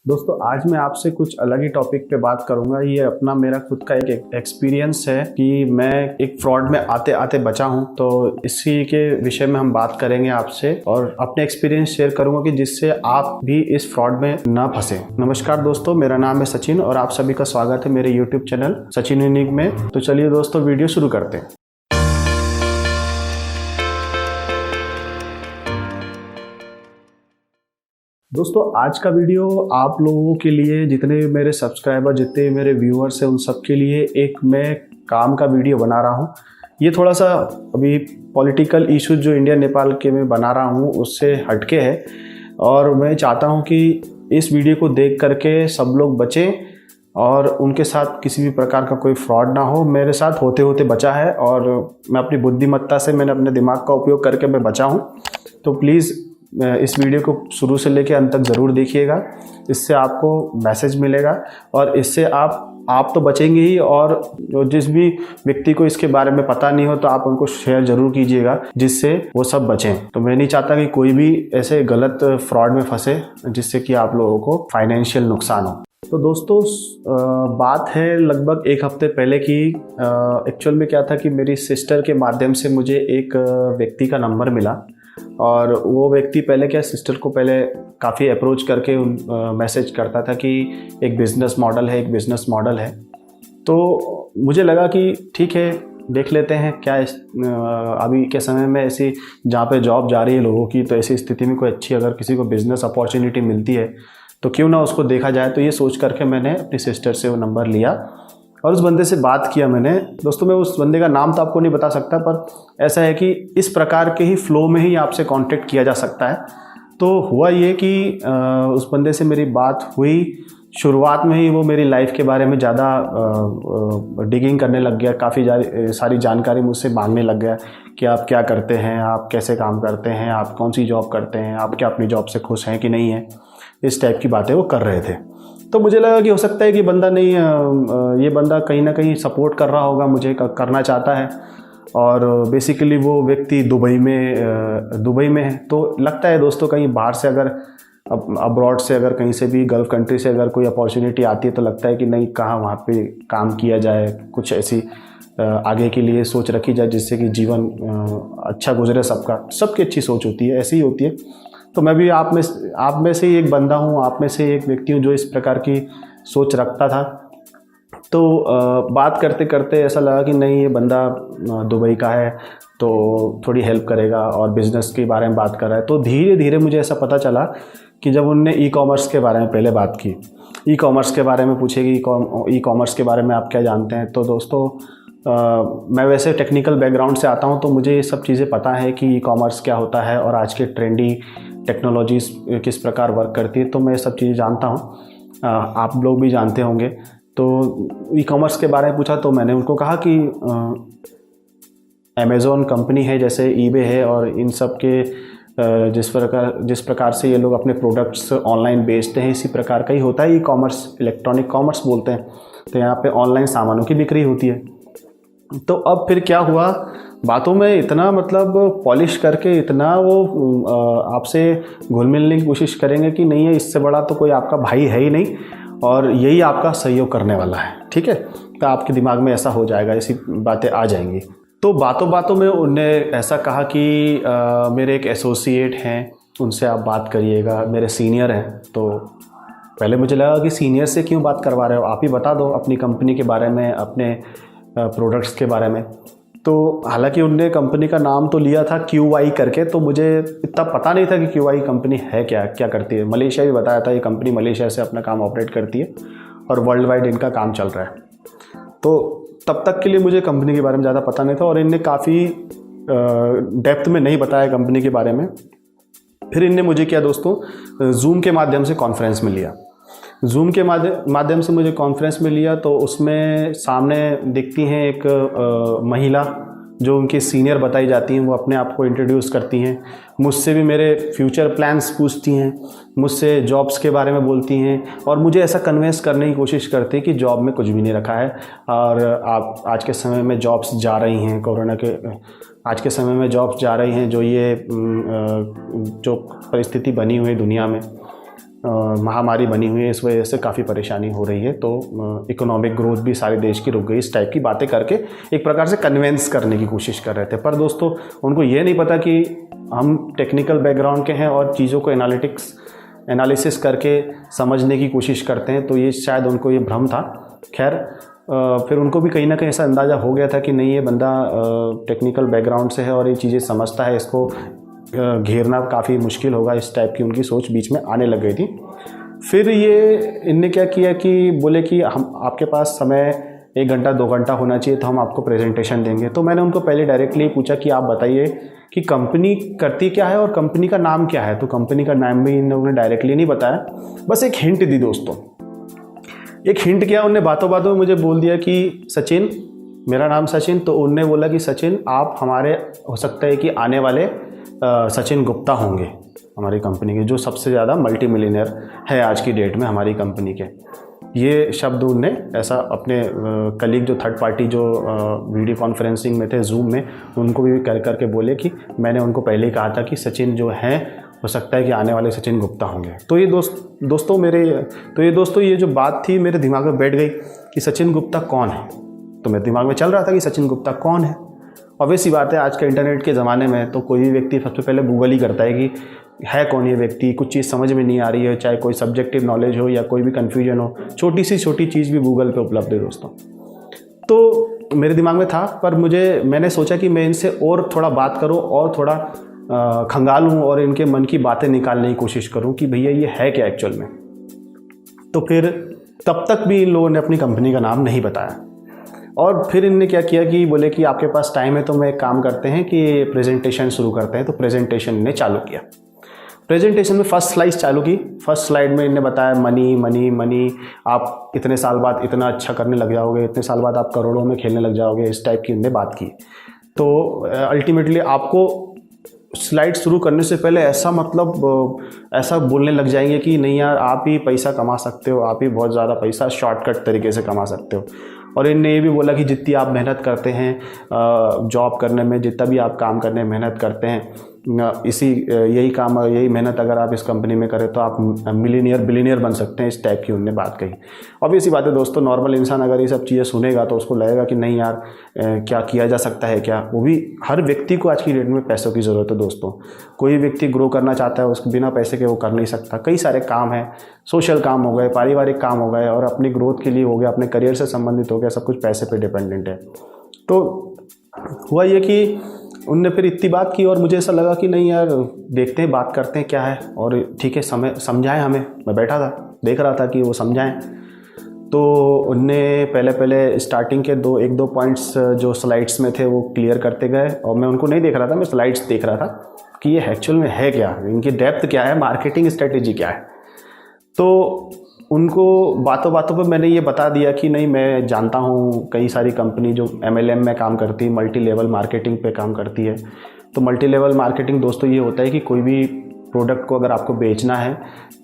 दोस्तों आज मैं आपसे कुछ अलग ही टॉपिक पे बात करूंगा। ये अपना मेरा खुद का एक एक्सपीरियंस है कि मैं एक फ्रॉड में आते आते बचा हूं, तो इसी के विषय में हम बात करेंगे आपसे और अपने एक्सपीरियंस शेयर करूंगा कि जिससे आप भी इस फ्रॉड में ना फंसे। नमस्कार दोस्तों, मेरा नाम है सचिन और आप सभी का स्वागत है मेरे यूट्यूब चैनल सचिन यूनिक में। तो चलिए दोस्तों वीडियो शुरू करते हैं। दोस्तों आज का वीडियो आप लोगों के लिए, जितने मेरे सब्सक्राइबर, जितने मेरे व्यूअर्स हैं, उन सब के लिए एक मैं काम का वीडियो बना रहा हूँ। ये थोड़ा सा अभी पॉलिटिकल इश्यूज जो इंडिया नेपाल के मैं बना रहा हूँ उससे हटके है और मैं चाहता हूँ कि इस वीडियो को देख करके सब लोग बचें और उनके साथ किसी भी प्रकार का कोई फ्रॉड ना हो। मेरे साथ होते होते बचा है और मैं अपनी बुद्धिमत्ता से, मैंने अपने दिमाग का उपयोग करके मैं बचा हूँ। तो प्लीज़ इस वीडियो को शुरू से लेकर अंत तक ज़रूर देखिएगा, इससे आपको मैसेज मिलेगा और इससे आप तो बचेंगे ही, और जो जिस भी व्यक्ति को इसके बारे में पता नहीं हो तो आप उनको शेयर ज़रूर कीजिएगा जिससे वो सब बचें। तो मैं नहीं चाहता कि कोई भी ऐसे गलत फ्रॉड में फंसे जिससे कि आप लोगों को फाइनेंशियल नुकसान हो। तो दोस्तों बात है लगभग एक हफ्ते पहले की। एक्चुअल में क्या था कि मेरी सिस्टर के माध्यम से मुझे एक व्यक्ति का नंबर मिला और वो व्यक्ति पहले क्या, सिस्टर को पहले काफ़ी अप्रोच करके मैसेज करता था कि एक बिज़नेस मॉडल है। तो मुझे लगा कि ठीक है, देख लेते हैं क्या अभी के समय में ऐसी जहाँ पे जॉब जा रही है लोगों की, तो ऐसी स्थिति में कोई अच्छी अगर किसी को बिज़नेस अपॉर्चुनिटी मिलती है तो क्यों ना उसको देखा जाए। तो ये सोच करके मैंने अपनी सिस्टर से वो नंबर लिया और उस बंदे से बात किया मैंने। दोस्तों मैं उस बंदे का नाम तो आपको नहीं बता सकता, पर ऐसा है कि इस प्रकार के ही फ्लो में ही आपसे कांटेक्ट किया जा सकता है। तो हुआ ये कि उस बंदे से मेरी बात हुई। शुरुआत में ही वो मेरी लाइफ के बारे में ज़्यादा डिगिंग करने लग गया, काफ़ी सारी जानकारी मुझसे मांगने लग गया कि आप क्या करते हैं, आप कैसे काम करते हैं, आप कौन सी जॉब करते हैं, आप क्या अपनी जॉब से खुश हैं कि नहीं है, इस टाइप की बातें वो कर रहे थे। तो मुझे लगा कि हो सकता है कि बंदा नहीं, ये बंदा कहीं ना कहीं सपोर्ट कर रहा होगा, मुझे करना चाहता है। और बेसिकली वो व्यक्ति दुबई में है। तो लगता है दोस्तों कहीं बाहर से, अगर अब्रॉड से, अगर कहीं से भी गल्फ़ कंट्री से अगर कोई अपॉर्चुनिटी आती है तो लगता है कि नहीं, कहाँ वहाँ पे काम किया जाए, कुछ ऐसी आगे के लिए सोच रखी जाए जिससे कि जीवन अच्छा गुजरे। सबकी अच्छी सोच होती है, ऐसी ही होती है। तो मैं भी आप में से ही एक बंदा हूँ, आप में से एक व्यक्ति हूँ जो इस प्रकार की सोच रखता था। तो बात करते करते ऐसा लगा कि नहीं, ये बंदा दुबई का है तो थोड़ी हेल्प करेगा और बिज़नेस के बारे में बात कर रहा है। तो धीरे धीरे मुझे ऐसा पता चला कि जब उनने ई कॉमर्स के बारे में पहले बात की, ई कॉमर्स के बारे में पूछे कि ई कॉमर्स के बारे में आप क्या जानते हैं। तो दोस्तों मैं वैसे टेक्निकल बैकग्राउंड से आता हूं, तो मुझे ये सब चीज़ें पता है कि ई कॉमर्स क्या होता है और आज के ट्रेंडी टेक्नोलॉजीज़ किस प्रकार वर्क करती है। तो मैं ये सब चीज़ें जानता हूं, आप लोग भी जानते होंगे। तो ई कॉमर्स के बारे में पूछा तो मैंने उनको कहा कि अमेज़ॉन कंपनी है, जैसे ईबे है, और इन सब के जिस प्रकार से ये लोग अपने प्रोडक्ट्स ऑनलाइन बेचते हैं, इसी प्रकार का ही होता है ई कॉमर्स, इलेक्ट्रॉनिक कॉमर्स बोलते हैं। तो यहाँ पे ऑनलाइन सामानों की बिक्री होती है। तो अब फिर क्या हुआ, बातों में इतना मतलब पॉलिश करके इतना वो आपसे घुल मिलने की कोशिश करेंगे कि नहीं है, इससे बड़ा तो कोई आपका भाई है ही नहीं और यही आपका सहयोग करने वाला है। ठीक है, तो आपके दिमाग में ऐसा हो जाएगा, ऐसी बातें आ जाएंगी। तो बातों बातों में उन्होंने ऐसा कहा कि मेरे एक एसोसिएट हैं, उनसे आप बात करिएगा, मेरे सीनियर हैं। तो पहले मुझे लगा कि सीनियर से क्यों बात करवा रहे हो, आप ही बता दो अपनी कंपनी के बारे में, अपने प्रोडक्ट्स के बारे में। तो हालांकि उनने कंपनी का नाम तो लिया था QY करके, तो मुझे इतना पता नहीं था कि QY कंपनी है क्या करती है। मलेशिया भी बताया था, ये कंपनी मलेशिया से अपना काम ऑपरेट करती है और वर्ल्ड वाइड इनका काम चल रहा है। तो तब तक के लिए मुझे कंपनी के बारे में ज़्यादा पता नहीं था और इनने काफ़ी डेप्थ में नहीं बताया कंपनी के बारे में। फिर इनने मुझे क्या दोस्तों, जूम के माध्यम से कॉन्फ्रेंस में लिया। जूम के माध्यम से मुझे कॉन्फ्रेंस में लिया तो उसमें सामने दिखती हैं एक महिला जो उनकी सीनियर बताई जाती हैं। वो अपने आप को इंट्रोड्यूस करती हैं, मुझसे भी मेरे फ्यूचर प्लान्स पूछती हैं, मुझसे जॉब्स के बारे में बोलती हैं और मुझे ऐसा कन्विंस करने की कोशिश करती हैं कि जॉब में कुछ भी नहीं रखा है और आप आज के समय में जॉब्स जा रही हैं, कोरोना के आज के समय में जॉब्स जा रही हैं। जो ये जो परिस्थिति बनी हुई दुनिया में, महामारी बनी हुई है, इस वजह से काफ़ी परेशानी हो रही है, तो इकोनॉमिक ग्रोथ भी सारे देश की रुक गई। इस टाइप की बातें करके एक प्रकार से कन्विंस करने की कोशिश कर रहे थे। पर दोस्तों उनको ये नहीं पता कि हम टेक्निकल बैकग्राउंड के हैं और चीज़ों को एनालिसिस करके समझने की कोशिश करते हैं, तो ये शायद उनको ये भ्रम था। खैर फिर उनको भी कहीं ना कहीं ऐसा अंदाज़ा हो गया था कि नहीं, ये बंदा टेक्निकल बैकग्राउंड से है और ये चीज़ें समझता है, इसको घेरना काफ़ी मुश्किल होगा। इस टाइप की उनकी सोच बीच में आने लग गई थी। फिर ये इनने क्या किया कि बोले कि हम आपके पास समय 1 घंटा 2 घंटा होना चाहिए, तो हम आपको प्रेजेंटेशन देंगे। तो मैंने उनको पहले डायरेक्टली पूछा कि आप बताइए कि कंपनी करती क्या है और कंपनी का नाम क्या है। तो कंपनी का नाम भी इन लोगों ने डायरेक्टली नहीं बताया, बस एक हिंट दी दोस्तों। एक हिंट किया उनने, बातों बातों में मुझे बोल दिया कि सचिन, मेरा नाम सचिन। तो उनने बोला कि सचिन आप हमारे, हो सकता है कि आने वाले सचिन गुप्ता होंगे हमारी कंपनी के, जो सबसे ज़्यादा मल्टी मिलियनर है आज की डेट में हमारी कंपनी के। ये शब्द उनने ऐसा अपने कलीग जो थर्ड पार्टी जो वीडियो कॉन्फ्रेंसिंग में थे, जूम में, उनको भी करके बोले कि मैंने उनको पहले ही कहा था कि सचिन जो हैं हो सकता है कि आने वाले सचिन गुप्ता होंगे। तो ये दोस्तों ये जो बात थी मेरे दिमाग में बैठ गई कि सचिन गुप्ता कौन है। तो मेरे दिमाग में चल रहा था कि सचिन गुप्ता कौन है। ऑब्वियस सी बात है, आज के इंटरनेट के ज़माने में तो कोई भी व्यक्ति सबसे पहले गूगल ही करता है कि है कौन ये व्यक्ति। कुछ चीज़ समझ में नहीं आ रही है, चाहे कोई सब्जेक्टिव नॉलेज हो या कोई भी कन्फ्यूजन हो, छोटी सी छोटी चीज़ भी गूगल पे उपलब्ध है दोस्तों। तो मेरे दिमाग में था, पर मैंने सोचा कि मैं इनसे और थोड़ा बात करूं और थोड़ा खंगालूं और इनके मन की बातें निकालने की कोशिश करूं कि भैया ये है क्या एक्चुअल में। तो फिर तब तक भी इन लोगों ने अपनी कंपनी का नाम नहीं बताया। और फिर इनने क्या किया कि बोले कि आपके पास टाइम है तो मैं एक काम करते हैं कि प्रेजेंटेशन शुरू करते हैं। तो प्रेजेंटेशन ने चालू किया। प्रेजेंटेशन में फर्स्ट स्लाइड चालू की। फर्स्ट स्लाइड में इन्हें बताया मनी मनी मनी, आप इतने साल बाद इतना अच्छा करने लग जाओगे, इतने साल बाद आप करोड़ों में खेलने लग जाओगे, इस टाइप की इन्हें बात की। तो अल्टीमेटली आपको स्लाइड शुरू करने से पहले ऐसा बोलने लग जाएंगे कि नहीं यार, आप ही पैसा कमा सकते हो, आप ही बहुत ज़्यादा पैसा शॉर्टकट तरीके से कमा सकते हो। और इनने ये भी बोला कि जितनी आप मेहनत करते हैं जॉब करने में, जितना भी आप काम करने में मेहनत करते हैं, यही मेहनत अगर आप इस कंपनी में करें तो आप मिलीनियर बिलीनियर बन सकते हैं। इस टाइप की उन्होंने बात कही। ऑब्वियस बात है दोस्तों, नॉर्मल इंसान अगर ये सब चीज़ें सुनेगा तो उसको लगेगा कि नहीं यार, क्या किया जा सकता है क्या। वो भी हर व्यक्ति को आज की डेट में पैसों की ज़रूरत है दोस्तों। कोई व्यक्ति ग्रो करना चाहता है, उसके बिना पैसे के वो कर नहीं सकता। कई सारे काम हैं, सोशल काम हो गए, पारिवारिक काम हो गए, और अपनी ग्रोथ के लिए हो गया, अपने करियर से संबंधित हो गया, सब कुछ पैसे पे डिपेंडेंट है। तो हुआ ये कि उनने फिर इतनी बात की और मुझे ऐसा लगा कि नहीं यार, देखते हैं, बात करते हैं क्या है, और ठीक है समझाएं हमें। मैं बैठा था, देख रहा था कि वो समझाएं। तो उनने पहले स्टार्टिंग के 1-2 पॉइंट्स जो स्लाइड्स में थे वो क्लियर करते गए, और मैं उनको नहीं देख रहा था, मैं स्लाइड्स देख रहा था कि ये एक्चुअल में है क्या, इनकी डेप्थ क्या है, मार्केटिंग स्ट्रेटेजी क्या है। तो उनको बातों बातों पे मैंने ये बता दिया कि नहीं, मैं जानता हूँ कई सारी कंपनी जो MLM में काम करती है, मल्टी लेवल मार्केटिंग पे काम करती है। तो मल्टी लेवल मार्केटिंग दोस्तों ये होता है कि कोई भी प्रोडक्ट को अगर आपको बेचना है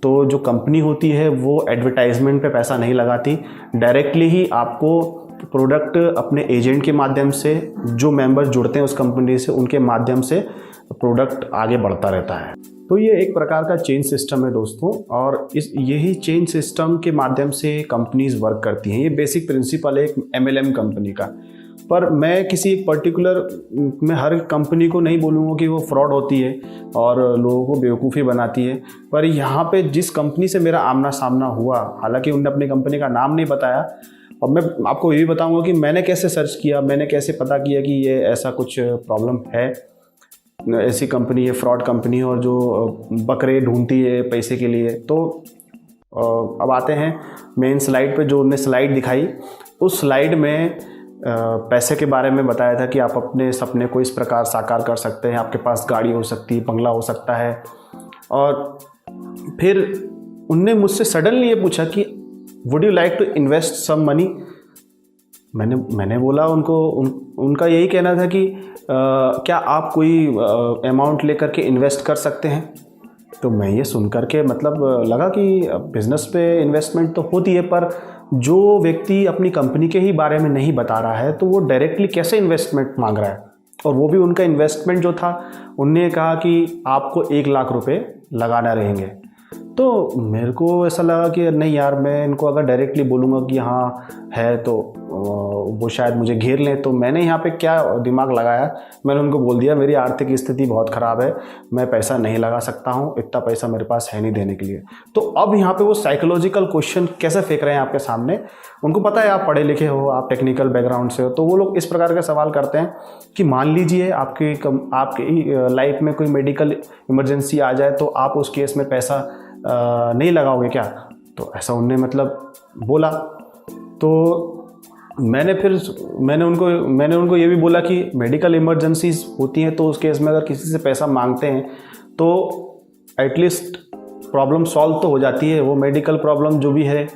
तो जो कंपनी होती है वो एडवर्टाइजमेंट पे पैसा नहीं लगाती, डायरेक्टली ही आपको प्रोडक्ट अपने एजेंट के माध्यम से, जो मेंबर जुड़ते हैं उस कंपनी से, उनके माध्यम से प्रोडक्ट आगे बढ़ता रहता है। तो ये एक प्रकार का चेन सिस्टम है दोस्तों, और यही चेन सिस्टम के माध्यम से कंपनीज वर्क करती हैं। ये बेसिक प्रिंसिपल है एक MLM कंपनी का। पर मैं किसी एक पर्टिकुलर में हर कंपनी को नहीं बोलूँगा कि वो फ्रॉड होती है और लोगों को बेवकूफ़ी बनाती है। पर यहाँ पे जिस कंपनी से मेरा आमना सामना हुआ, हालांकि उन्होंने अपनी कंपनी का नाम नहीं बताया, और मैं आपको ये भी बताऊँगा कि मैंने कैसे सर्च किया, मैंने कैसे पता किया कि ये ऐसा कुछ प्रॉब्लम है, ऐसी कंपनी है, फ्रॉड कंपनी है और जो बकरे ढूंढती है पैसे के लिए। तो अब आते हैं मेन स्लाइड पे। जो उन्होंने स्लाइड दिखाई, उस स्लाइड में पैसे के बारे में बताया था कि आप अपने सपने को इस प्रकार साकार कर सकते हैं, आपके पास गाड़ी हो सकती है, बंगला हो सकता है। और फिर उनने मुझसे सडनली ये पूछा कि would you like to invest some money. मैंने बोला उनको, उनका यही कहना था कि क्या आप कोई अमाउंट लेकर के इन्वेस्ट कर सकते हैं। तो मैं ये सुन कर के लगा कि बिज़नेस पे इन्वेस्टमेंट तो होती है, पर जो व्यक्ति अपनी कंपनी के ही बारे में नहीं बता रहा है तो वो डायरेक्टली कैसे इन्वेस्टमेंट मांग रहा है। और वो भी उनका इन्वेस्टमेंट जो था, उनने कहा कि आपको 1 लाख रुपए लगाना रहेंगे। तो मेरे को ऐसा लगा कि नहीं यार, मैं इनको अगर डायरेक्टली बोलूँगा कि हाँ है तो वो शायद मुझे घेर लें। तो मैंने यहाँ पे क्या दिमाग लगाया, मैंने उनको बोल दिया मेरी आर्थिक स्थिति बहुत ख़राब है, मैं पैसा नहीं लगा सकता हूँ, इतना पैसा मेरे पास है नहीं देने के लिए। तो अब यहाँ पे वो साइकोलॉजिकल क्वेश्चन कैसे फेंक रहे हैं आपके सामने। उनको पता है आप पढ़े लिखे हो, आप टेक्निकल बैकग्राउंड से हो, तो वो लोग इस प्रकार के सवाल करते हैं कि मान लीजिए आपकी लाइफ में कोई मेडिकल इमरजेंसी आ जाए तो आप उस केस में पैसा नहीं लगाओगे क्या। तो ऐसा उनने मतलब बोला। तो मैंने उनको ये भी बोला कि मेडिकल इमरजेंसीज होती हैं तो उस केस में अगर किसी से पैसा मांगते हैं तो एटलीस्ट प्रॉब्लम सॉल्व तो हो जाती है, वो मेडिकल प्रॉब्लम जो भी है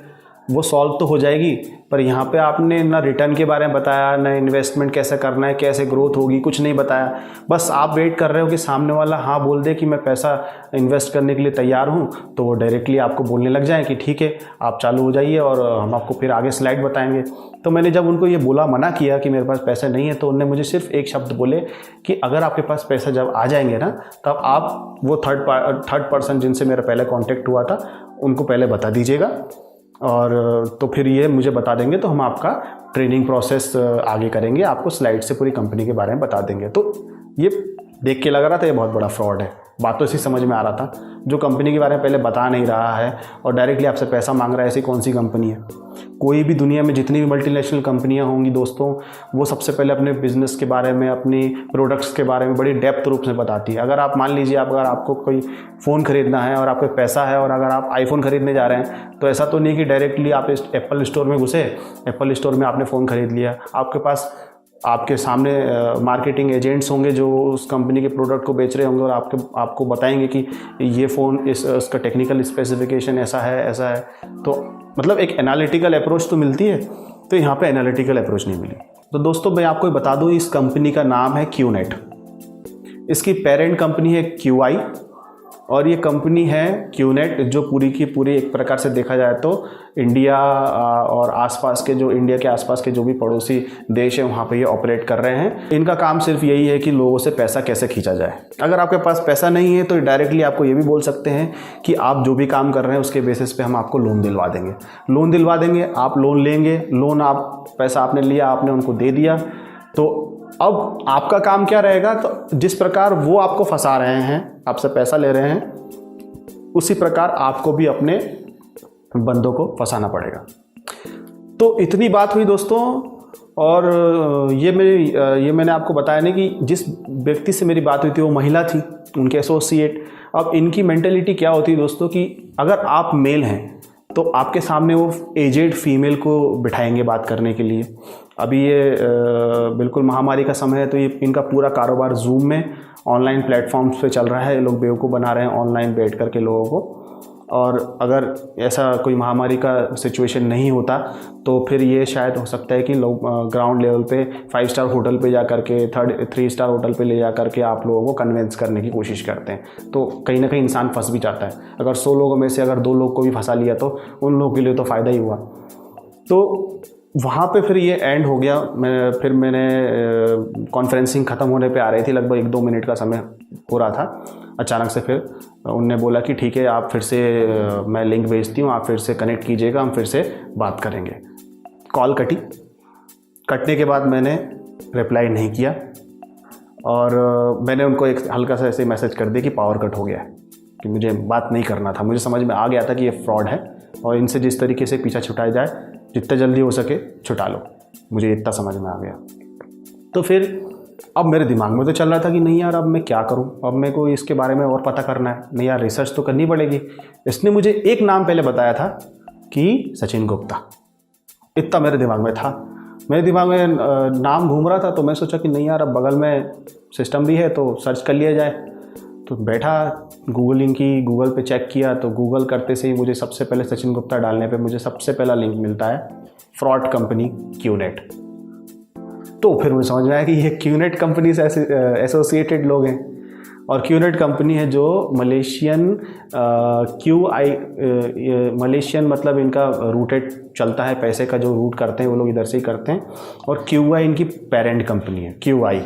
वो सॉल्व तो हो जाएगी। पर यहाँ पे आपने ना रिटर्न के बारे में बताया, ना इन्वेस्टमेंट कैसे करना है, कैसे ग्रोथ होगी, कुछ नहीं बताया। बस आप वेट कर रहे हो कि सामने वाला हाँ बोल दे कि मैं पैसा इन्वेस्ट करने के लिए तैयार हूँ, तो वो डायरेक्टली आपको बोलने लग जाए कि ठीक है आप चालू हो जाइए और हम आपको फिर आगे स्लाइड बताएंगे। तो मैंने जब उनको ये बोला, मना किया कि मेरे पास पैसे नहीं है, तो उन्होंने मुझे सिर्फ एक शब्द बोले कि अगर आपके पास पैसा जब आ जाएंगे ना, तब आप वो थर्ड पर्सन जिनसे मेरा पहले कॉन्टेक्ट हुआ था उनको पहले बता दीजिएगा, और तो फिर ये मुझे बता देंगे तो हम आपका ट्रेनिंग प्रोसेस आगे करेंगे, आपको स्लाइड से पूरी कंपनी के बारे में बता देंगे। तो ये देख के लग रहा था ये बहुत बड़ा फ्रॉड है। बात तो इसी समझ में आ रहा था, जो कंपनी के बारे में पहले बता नहीं रहा है और डायरेक्टली आपसे पैसा मांग रहा है, ऐसी कौन सी कंपनी है। कोई भी दुनिया में जितनी भी मल्टीनेशनल कंपनियां होंगी दोस्तों, वो सबसे पहले अपने बिजनेस के बारे में, अपनी प्रोडक्ट्स के बारे में बड़ी डेप्थ रूप से बताती है। अगर आप मान लीजिए अगर आपको कोई फ़ोन खरीदना है और आपके पैसा है और अगर आप आईफोन खरीदने जा रहे हैं, तो ऐसा तो नहीं कि डायरेक्टली आप इस एप्पल स्टोर में घुसे, एप्पल स्टोर में आपने फ़ोन खरीद लिया। आपके पास आपके सामने मार्केटिंग एजेंट्स होंगे जो उस कंपनी के प्रोडक्ट को बेच रहे होंगे और आपको बताएंगे कि ये फ़ोन इसका टेक्निकल स्पेसिफिकेशन ऐसा है। तो मतलब एक एनालिटिकल अप्रोच तो मिलती है, तो यहाँ पे एनालिटिकल अप्रोच नहीं मिली। तो दोस्तों मैं आपको बता दूँ, इस कंपनी का नाम है QNet। इसकी पेरेंट कंपनी है QI और ये कंपनी है QNet, जो पूरी की पूरी एक प्रकार से देखा जाए तो इंडिया और इंडिया के आसपास के जो भी पड़ोसी देश हैं वहाँ पे ये ऑपरेट कर रहे हैं। इनका काम सिर्फ यही है कि लोगों से पैसा कैसे खींचा जाए। अगर आपके पास पैसा नहीं है तो डायरेक्टली आपको ये भी बोल सकते हैं कि आप जो भी काम कर रहे हैं उसके बेसिस पे हम आपको लोन दिलवा देंगे। आप लोन लेंगे, पैसा आपने लिया, आपने उनको दे दिया, तो अब आपका काम क्या रहेगा। तो जिस प्रकार वो आपको फंसा रहे हैं, आपसे पैसा ले रहे हैं, उसी प्रकार आपको भी अपने बंदों को फंसाना पड़ेगा। तो इतनी बात हुई दोस्तों। और ये मैंने आपको बताया नहीं कि जिस व्यक्ति से मेरी बात हुई थी वो महिला थी, उनके एसोसिएट। अब इनकी मेंटेलिटी क्या होती है दोस्तों कि अगर आप मेल हैं तो आपके सामने वो एजेड फीमेल को बिठाएंगे बात करने के लिए। अभी ये बिल्कुल महामारी का समय है, तो ये इनका पूरा कारोबार जूम में ऑनलाइन प्लेटफॉर्म्स पे चल रहा है। ये लोग बेवकूफ़ बना रहे हैं ऑनलाइन बैठ करके लोगों को। और अगर ऐसा कोई महामारी का सिचुएशन नहीं होता तो फिर ये शायद हो सकता है कि लोग ग्राउंड लेवल पे 5 स्टार होटल पे जा करके 3 स्टार होटल पे ले जा करके आप लोगों को कन्विंस करने की कोशिश करते हैं। तो कहीं ना कहीं इंसान फंस भी जाता है। अगर 100 लोगों में से अगर 2 लोग को भी फंसा लिया तो उन लोगों के लिए तो फ़ायदा ही हुआ। तो वहाँ पे फिर ये एंड हो गया। मैंने कॉन्फ्रेंसिंग ख़त्म होने पे आ रही थी, लगभग 1-2 मिनट का समय हो रहा था। अचानक से फिर उनने बोला कि ठीक है, आप फिर से मैं लिंक भेजती हूँ, आप फिर से कनेक्ट कीजिएगा, हम फिर से बात करेंगे। कॉल कटने के बाद मैंने रिप्लाई नहीं किया और मैंने उनको एक हल्का सा ऐसे मैसेज कर दिया कि पावर कट हो गया है, कि मुझे बात नहीं करना था। मुझे समझ में आ गया था कि ये फ्रॉड है और इनसे जिस तरीके से पीछा छुटाया जाए, जितना जल्दी हो सके छुटा लो, मुझे इतना समझ में आ गया। तो फिर अब मेरे दिमाग में तो चल रहा था कि नहीं यार, अब मैं क्या करूं, अब मेरे को इसके बारे में और पता करना है, नहीं यार रिसर्च तो करनी पड़ेगी। इसने मुझे एक नाम पहले बताया था कि सचिन गुप्ता, इतना मेरे दिमाग में था। मेरे दिमाग में नाम घूम रहा था, तो मैं सोचा कि नहीं यार, अब बगल में सिस्टम भी है तो सर्च कर लिया जाए। तो बैठा गूगल पे चेक किया, तो गूगल करते से ही मुझे सबसे पहले सचिन गुप्ता डालने पे मुझे सबसे पहला लिंक मिलता है फ्रॉड कंपनी QNet। तो फिर मुझे समझ में आया कि ये QNet कंपनी से एसोसिएटेड लोग हैं। और QNet कंपनी है जो मलेशियन मलेशियन मतलब इनका रूटेड चलता है, पैसे का जो रूट करते हैं वो लोग इधर से ही करते हैं। और QI इनकी पेरेंट कंपनी है। QI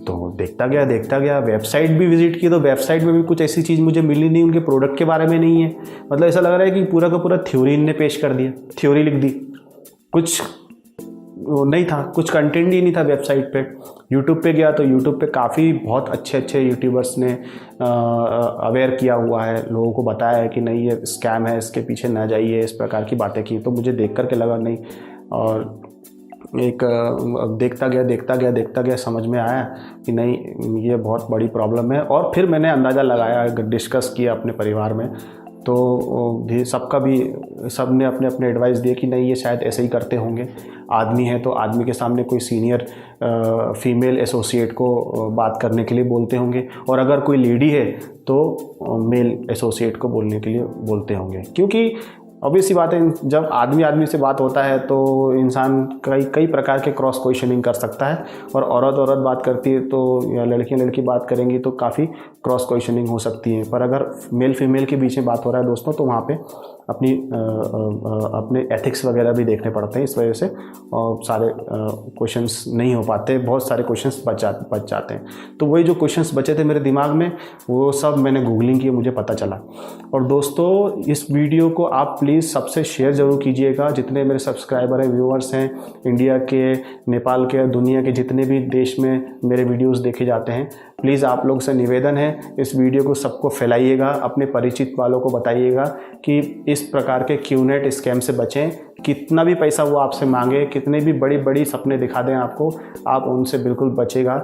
तो देखता गया, वेबसाइट भी विजिट की, तो वेबसाइट में भी कुछ ऐसी चीज़ मुझे मिली नहीं, उनके प्रोडक्ट के बारे में नहीं है। मतलब ऐसा लग रहा है कि पूरा का पूरा थ्योरी इनने पेश कर दिया, थ्योरी लिख दी, कुछ नहीं था, कुछ कंटेंट ही नहीं था वेबसाइट पे। यूट्यूब पे गया तो यूट्यूब पे काफ़ी बहुत अच्छे यूट्यूबर्स ने अवेयर किया हुआ है, लोगों को बताया है कि नहीं ये स्कैम है, इसके पीछे ना जाइए, इस प्रकार की बातें की। तो मुझे देख करके लगा नहीं, और एक देखता गया समझ में आया कि नहीं ये बहुत बड़ी प्रॉब्लम है। और फिर मैंने अंदाज़ा लगाया, डिस्कस किया अपने परिवार में, तो भी सब ने अपने अपने एडवाइस दिए कि नहीं ये शायद ऐसे ही करते होंगे। आदमी है तो आदमी के सामने कोई सीनियर फीमेल एसोसिएट को बात करने के लिए बोलते होंगे, और अगर कोई लेडी है तो मेल एसोसिएट को बोलने के लिए बोलते होंगे। क्योंकि ऑब्वियस सी बात है, जब आदमी से बात होता है तो इंसान कई प्रकार के क्रॉस क्वेश्चनिंग कर सकता है, और औरत बात करती है तो, या लड़की बात करेंगी तो काफ़ी क्रॉस क्वेश्चनिंग हो सकती है। पर अगर मेल फीमेल के बीच में बात हो रहा है दोस्तों, तो वहाँ पे अपने एथिक्स वगैरह भी देखने पड़ते हैं। इस वजह से और सारे क्वेश्चंस नहीं हो पाते, बहुत सारे क्वेश्चंस बच जाते हैं। तो वही जो क्वेश्चंस बचे थे मेरे दिमाग में, वो सब मैंने गूगलिंग की, मुझे पता चला। और दोस्तों इस वीडियो को आप प्लीज़ सबसे शेयर ज़रूर कीजिएगा। जितने मेरे सब्सक्राइबर हैं, व्यूअर्स हैं, इंडिया के, नेपाल के, दुनिया के जितने भी देश में मेरे वीडियोज़ देखे जाते हैं, प्लीज़ आप लोग से निवेदन है, इस वीडियो को सबको फैलाइएगा, अपने परिचित वालों को बताइएगा कि इस प्रकार के क्यूनेट स्कैम से बचें। कितना भी पैसा वो आपसे मांगे, कितने भी बड़ी सपने दिखा दें आपको, आप उनसे बिल्कुल बचेगा।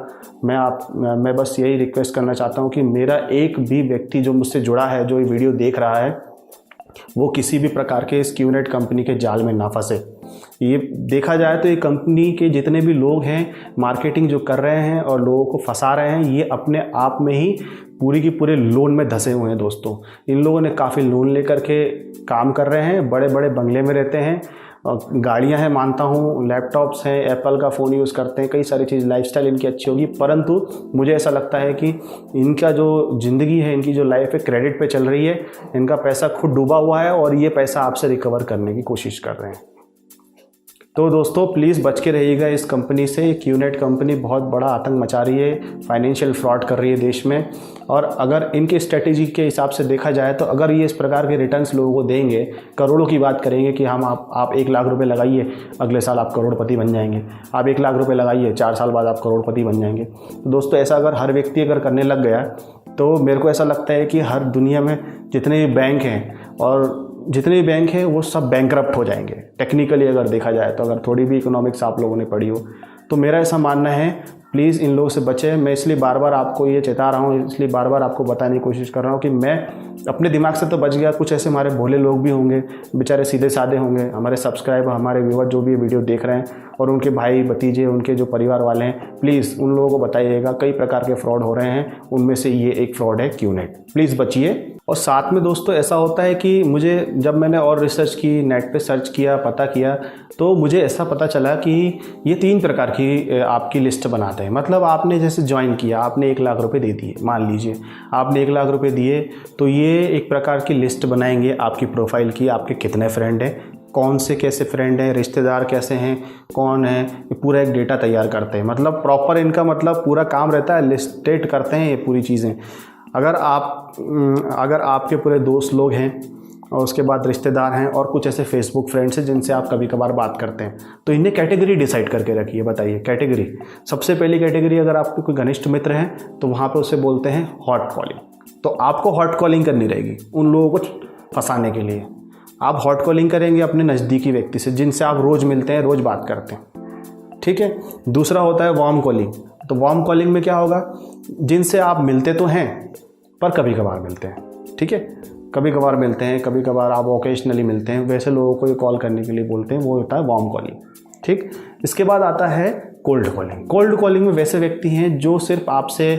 मैं बस यही रिक्वेस्ट करना चाहता हूँ कि मेरा एक भी व्यक्ति जो मुझसे जुड़ा है, जो ये वीडियो देख रहा है, वो किसी भी प्रकार के इस क्यूनेट कंपनी के जाल में ना फंसे। ये देखा जाए तो ये कंपनी के जितने भी लोग हैं, मार्केटिंग जो कर रहे हैं और लोगों को फंसा रहे हैं, ये अपने आप में ही पूरी की पूरे लोन में धंसे हुए हैं दोस्तों। इन लोगों ने काफ़ी लोन लेकर के काम कर रहे हैं, बड़े बंगले में रहते हैं, गाड़ियां हैं मानता हूँ, लैपटॉप्स हैं, एप्पल का फ़ोन यूज़ करते हैं, कई सारी चीज़, लाइफस्टाइल इनकी अच्छी होगी। परंतु मुझे ऐसा लगता है कि इनका जो ज़िंदगी है, इनकी जो लाइफ है, क्रेडिट पे चल रही है। इनका पैसा खुद डूबा हुआ है और ये पैसा आपसे रिकवर करने की कोशिश कर रहे हैं। तो दोस्तों प्लीज़ बच के रहिएगा इस कंपनी से। क्यूनेट कंपनी बहुत बड़ा आतंक मचा रही है, फाइनेंशियल फ्रॉड कर रही है देश में। और अगर इनके स्ट्रेटेजी के हिसाब से देखा जाए तो अगर ये इस प्रकार के रिटर्न्स लोगों को देंगे, करोड़ों की बात करेंगे कि हम आप 1 लाख रुपए लगाइए, अगले साल आप करोड़पति बन जाएंगे, आप 1 लाख रुपए लगाइए, 4 साल बाद आप करोड़पति बन जाएंगे। तो दोस्तों ऐसा अगर हर व्यक्ति अगर करने लग गया तो मेरे को ऐसा लगता है कि हर दुनिया में जितने भी बैंक हैं और जितने भी बैंक हैं वो सब बैंकरप्ट हो जाएंगे। टेक्निकली अगर देखा जाए तो, अगर थोड़ी भी इकोनॉमिक्स आप लोगों ने पढ़ी हो तो मेरा ऐसा मानना है, प्लीज़ इन लोगों से बचें। मैं इसलिए बार बार आपको ये चेता रहा हूँ, इसलिए बार बार आपको बताने की कोशिश कर रहा हूँ कि मैं अपने दिमाग से तो बच गया, कुछ ऐसे हमारे भोले लोग भी होंगे, बेचारे सीधे साधे होंगे, हमारे सब्सक्राइबर, हमारे व्यूअर जो भी वीडियो देख रहे हैं और उनके भाई भतीजे, उनके जो परिवार वाले हैं, प्लीज़ उन लोगों को बताइएगा कई प्रकार के फ्रॉड हो रहे हैं, उनमें से ये एक फ्रॉड है क्यूनेट। प्लीज़ बचिए। और साथ में दोस्तों ऐसा होता है कि मुझे, जब मैंने और रिसर्च की, नेट पे सर्च किया, पता किया, तो मुझे ऐसा पता चला कि ये 3 प्रकार की आपकी लिस्ट बनाते हैं। मतलब आपने जैसे ज्वाइन किया, आपने 1 लाख रुपए दे दिए, मान लीजिए आपने 1 लाख रुपए दिए, तो ये एक प्रकार की लिस्ट बनाएंगे आपकी प्रोफाइल की, आपके कितने फ्रेंड हैं, कौन से कैसे फ्रेंड हैं, रिश्तेदार कैसे हैं, कौन है, ये पूरा एक डेटा तैयार करते हैं। मतलब प्रॉपर इनका मतलब पूरा काम रहता है, लिस्टेड करते हैं ये पूरी चीज़ें। अगर आपके पूरे दोस्त लोग हैं और उसके बाद रिश्तेदार हैं और कुछ ऐसे फेसबुक फ्रेंड्स हैं जिनसे आप कभी कभार बात करते हैं, तो इन्हें कैटेगरी डिसाइड करके रखिए। बताइए कैटेगरी, सबसे पहली कैटेगरी, अगर आपके कोई घनिष्ठ मित्र हैं तो वहाँ पे उसे बोलते हैं हॉट कॉलिंग। तो आपको हॉट कॉलिंग करनी रहेगी उन लोगों को फंसाने के लिए। आप हॉट कॉलिंग करेंगे अपने नज़दीकी व्यक्ति से, जिनसे आप रोज़ मिलते हैं, रोज़ बात करते हैं, ठीक है। दूसरा होता है वार्म कॉलिंग। तो वार्म कॉलिंग में क्या होगा, जिनसे आप मिलते तो हैं पर कभी कभार मिलते हैं, ठीक है, कभी कभार मिलते हैं, कभी कभार आप ओकेजनली मिलते हैं, वैसे लोगों को ये कॉल करने के लिए बोलते हैं, वो होता है वार्म कॉलिंग, ठीक। इसके बाद आता है कोल्ड कॉलिंग। कोल्ड कॉलिंग में वैसे व्यक्ति हैं जो सिर्फ आपसे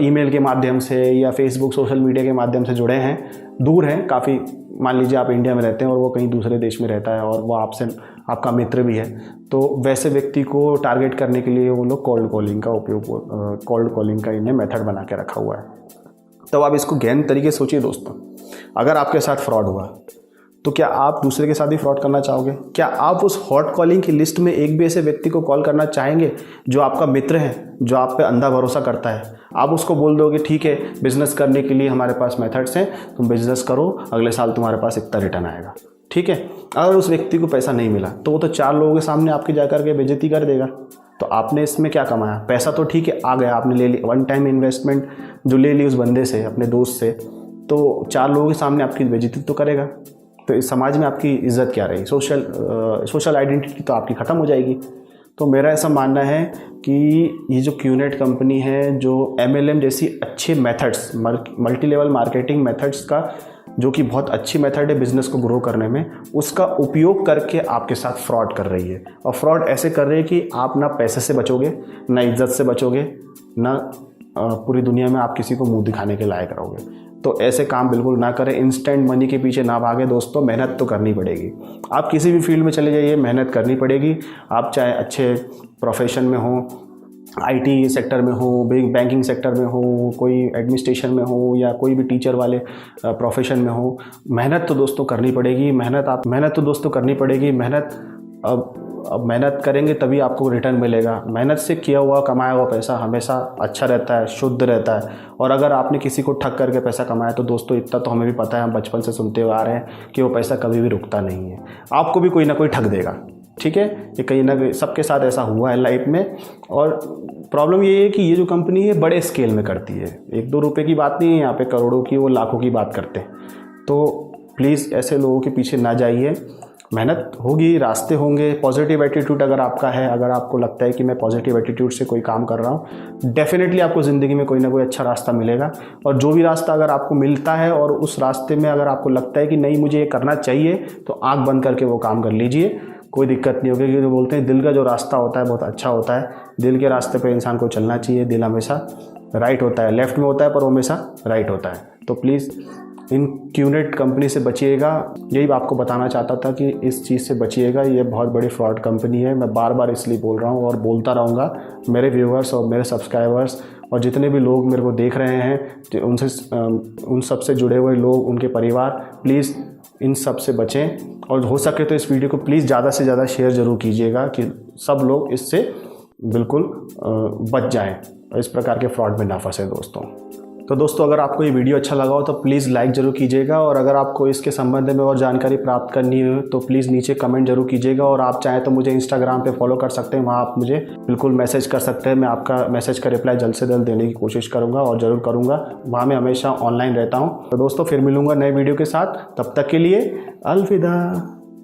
ईमेल के माध्यम से या फेसबुक, सोशल मीडिया के माध्यम से जुड़े हैं, दूर हैं काफ़ी। मान लीजिए आप इंडिया में रहते हैं और वो कहीं दूसरे देश में रहता है और वो आपसे, आपका मित्र भी है, तो वैसे व्यक्ति को टारगेट करने के लिए वो लोग कोल्ड कॉलिंग का उपयोग, कोल्ड कॉलिंग का इन्हें मेथड बना के रखा हुआ है। तो आप इसको गहन तरीके से सोचिए दोस्तों। अगर आपके साथ फ्रॉड हुआ तो क्या आप दूसरे के साथ भी फ्रॉड करना चाहोगे? क्या आप उस हॉट कॉलिंग की लिस्ट में एक भी ऐसे व्यक्ति को कॉल करना चाहेंगे जो आपका मित्र है, जो आप पे अंधा भरोसा करता है? आप उसको बोल दोगे ठीक है, बिजनेस करने के लिए हमारे पास मेथड्स हैं, तुम बिजनेस करो, अगले साल तुम्हारे पास इतना रिटर्न आएगा, ठीक है। अगर उस व्यक्ति को पैसा नहीं मिला तो वो तो 4 लोगों के सामने आपके जा करके बेइज्जती कर देगा। तो आपने इसमें क्या कमाया? पैसा तो ठीक है आ गया, आपने ले ली, वन टाइम इन्वेस्टमेंट जो ले ली उस बंदे से, अपने दोस्त से, तो 4 लोगों के सामने आपकी बेइज्जती तो करेगा। तो इस समाज में आपकी इज्जत क्या रही? सोशल आइडेंटिटी तो आपकी ख़त्म हो जाएगी। तो मेरा ऐसा मानना है कि ये जो क्यूनेट कंपनी है, जो MLM जैसी अच्छे methods, multi level marketing methods का, जो कि बहुत अच्छी मेथड है बिज़नेस को ग्रो करने में, उसका उपयोग करके आपके साथ फ्रॉड कर रही है। और फ्रॉड ऐसे कर रही है कि आप ना पैसे से बचोगे, ना इज्जत से बचोगे, ना पूरी दुनिया में आप किसी को मुंह दिखाने के लायक रहोगे। तो ऐसे काम बिल्कुल ना करें, इंस्टेंट मनी के पीछे ना भागे दोस्तों, मेहनत तो करनी पड़ेगी। आप किसी भी फील्ड में चले जाइए, मेहनत करनी पड़ेगी। आप चाहे अच्छे प्रोफेशन में हो, IT सेक्टर में हो, बैंकिंग सेक्टर में हो, कोई एडमिनिस्ट्रेशन में हो, या कोई भी टीचर वाले प्रोफेशन में हो, मेहनत तो दोस्तों करनी पड़ेगी। मेहनत तो दोस्तों करनी पड़ेगी। अब मेहनत करेंगे तभी आपको रिटर्न मिलेगा। मेहनत से किया हुआ कमाया हुआ पैसा हमेशा अच्छा रहता है, शुद्ध रहता है। और अगर आपने किसी को ठग करके पैसा कमाया तो दोस्तों इतना तो हमें भी पता है, हम बचपन से सुनते हुए आ रहे हैं कि वो पैसा कभी भी रुकता नहीं है। आपको भी कोई ना कोई ठग देगा, ठीक है। ये कहीं ना कहीं सबके साथ ऐसा हुआ है लाइफ में। और प्रॉब्लम ये है कि ये जो कंपनी है बड़े स्केल में करती है, 1-2 रुपये की बात नहीं है यहाँ पे, करोड़ों की, वो लाखों की बात करते हैं। तो प्लीज़ ऐसे लोगों के पीछे ना जाइए। मेहनत होगी, रास्ते होंगे। पॉजिटिव एटीट्यूड अगर आपका है, अगर आपको लगता है कि मैं पॉजिटिव एटीट्यूड से कोई काम कर रहा हूँ, डेफिनेटली आपको ज़िंदगी में कोई ना कोई अच्छा रास्ता मिलेगा। और जो भी रास्ता अगर आपको मिलता है और उस रास्ते में अगर आपको लगता है कि नहीं मुझे ये करना चाहिए, तो आँख बंद करके वो काम कर लीजिए, कोई दिक्कत नहीं होगी। क्योंकि बोलते हैं दिल का जो रास्ता होता है बहुत अच्छा होता है। दिल के रास्ते पे इंसान को चलना चाहिए। दिल हमेशा राइट होता है, लेफ्ट में होता है पर वो हमेशा राइट होता है। तो प्लीज़ इन क्यूनेट कंपनी से बचिएगा। यही आपको बताना चाहता था कि इस चीज़ से बचिएगा। ये बहुत बड़ी फ्रॉड कंपनी है। मैं बार बार इसलिए बोल रहा हूँ और बोलता रहूँगा। मेरे व्यूअर्स और मेरे सब्सक्राइबर्स और जितने भी लोग मेरे को देख रहे हैं, उन सब से जुड़े हुए लोग, उनके परिवार, प्लीज़ इन सब से बचें। और हो सके तो इस वीडियो को प्लीज़ ज़्यादा से ज़्यादा शेयर ज़रूर कीजिएगा कि सब लोग इससे बिल्कुल बच जाएं और इस प्रकार के फ्रॉड में ना फंसे दोस्तों। तो दोस्तों अगर आपको ये वीडियो अच्छा लगा हो तो प्लीज़ लाइक ज़रूर कीजिएगा। और अगर आपको इसके संबंध में और जानकारी प्राप्त करनी हो तो प्लीज़ नीचे कमेंट जरूर कीजिएगा। और आप चाहें तो मुझे इंस्टाग्राम पे फॉलो कर सकते हैं, वहाँ आप मुझे बिल्कुल मैसेज कर सकते हैं। मैं आपका मैसेज का रिप्लाई जल्द से जल्द देने की कोशिश करूँगा और ज़रूर करूँगा। वहाँ मैं हमेशा ऑनलाइन रहता हूँ। तो दोस्तों फिर मिलूँगा नए वीडियो के साथ, तब तक के लिए अलविदा।